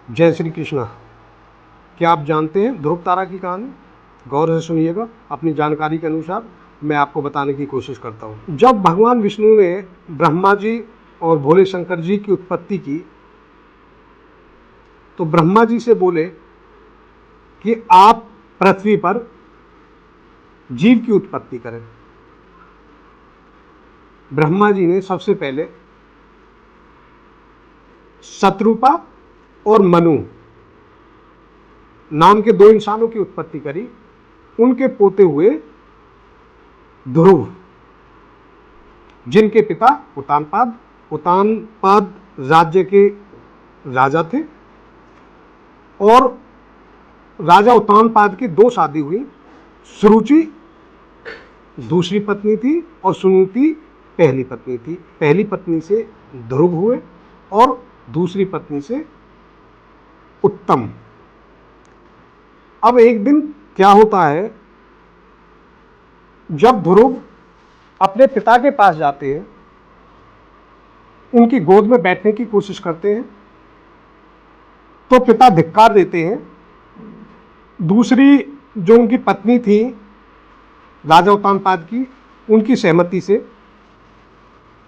जय श्री कृष्णा। क्या आप जानते हैं ध्रुव तारा की कहानी? गौर से सुनिएगा, अपनी जानकारी के अनुसार मैं आपको बताने की कोशिश करता हूँ। जब भगवान विष्णु ने ब्रह्मा जी और भोले शंकर जी की उत्पत्ति की तो ब्रह्मा जी से बोले कि आप पृथ्वी पर जीव की उत्पत्ति करें। ब्रह्मा जी ने सबसे पहले शत्रुपा और मनु नाम के दो इंसानों की उत्पत्ति करी। उनके पोते हुए ध्रुव, जिनके पिता उतानपाद राज्य के राजा थे और राजा उतानपाद की दो शादी हुई। सुरुचि दूसरी पत्नी थी और सुनीति पहली पत्नी थी। पहली पत्नी से ध्रुव हुए और दूसरी पत्नी से उत्तम। अब एक दिन क्या होता है, जब ध्रुव अपने पिता के पास जाते हैं, उनकी गोद में बैठने की कोशिश करते हैं तो पिता धिक्कार देते हैं। दूसरी जो उनकी पत्नी थी राजा उत्तानपाद की, उनकी सहमति से,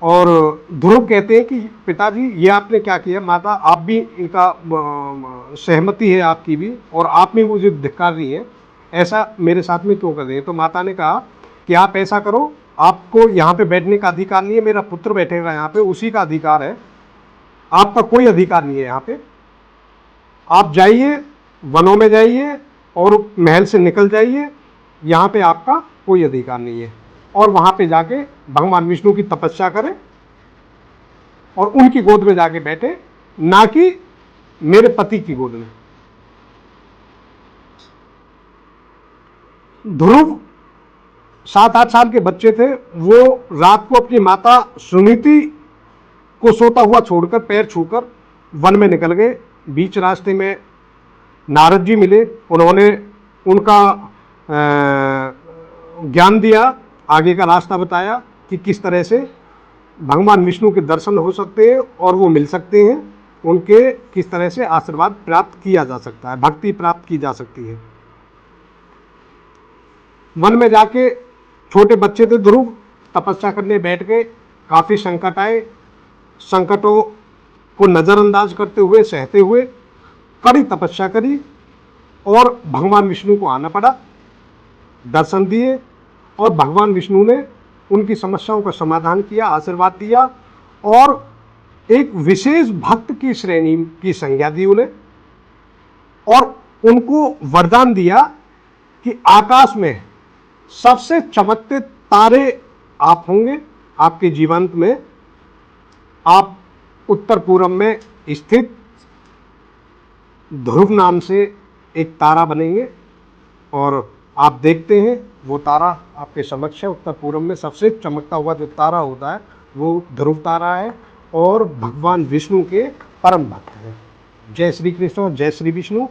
और ध्रुव कहते हैं कि पिताजी ये आपने क्या किया, माता आप भी इनका सहमति है आपकी भी और आप भी मुझे धिक्कार रही है, ऐसा मेरे साथ में क्यों कर रहे हैं? तो माता ने कहा कि आप ऐसा करो, आपको यहाँ पे बैठने का अधिकार नहीं है, मेरा पुत्र बैठेगा यहाँ पे, उसी का अधिकार है, आपका कोई अधिकार नहीं है यहाँ पे। आप जाइए, वनों में जाइए और महल से निकल जाइए, यहाँ पे आपका कोई अधिकार नहीं है। और वहाँ पे जाके भगवान विष्णु की तपस्या करें और उनकी गोद में जाके बैठे, ना कि मेरे पति की गोद में। ध्रुव 7-8 साल के बच्चे थे। वो रात को अपनी माता सुनीति को सोता हुआ छोड़कर, पैर छूकर वन में निकल गए। बीच रास्ते में नारद जी मिले, उन्होंने उनका ज्ञान दिया, आगे का रास्ता बताया कि किस तरह से भगवान विष्णु के दर्शन हो सकते हैं और वो मिल सकते हैं, उनके किस तरह से आशीर्वाद प्राप्त किया जा सकता है, भक्ति प्राप्त की जा सकती है। वन में जाके छोटे बच्चे थे ध्रुव, तपस्या करने बैठ गए। काफ़ी संकट आए, संकटों को नज़रअंदाज करते हुए, सहते हुए कड़ी तपस्या करी और भगवान विष्णु को आना पड़ा। दर्शन दिए और भगवान विष्णु ने उनकी समस्याओं का समाधान किया, आशीर्वाद दिया और एक विशेष भक्त की श्रेणी की संज्ञा दी उन्हें और उनको वरदान दिया कि आकाश में सबसे चमकते तारे आप होंगे। आपके जीवन में आप उत्तर पूर्व में स्थित ध्रुव नाम से एक तारा बनेंगे और आप देखते हैं वो तारा आपके समक्ष है। उत्तर पूर्व में सबसे चमकता हुआ जो तारा होता है वो ध्रुव तारा है और भगवान विष्णु के परम भक्त हैं। जय श्री कृष्ण, जय श्री विष्णु।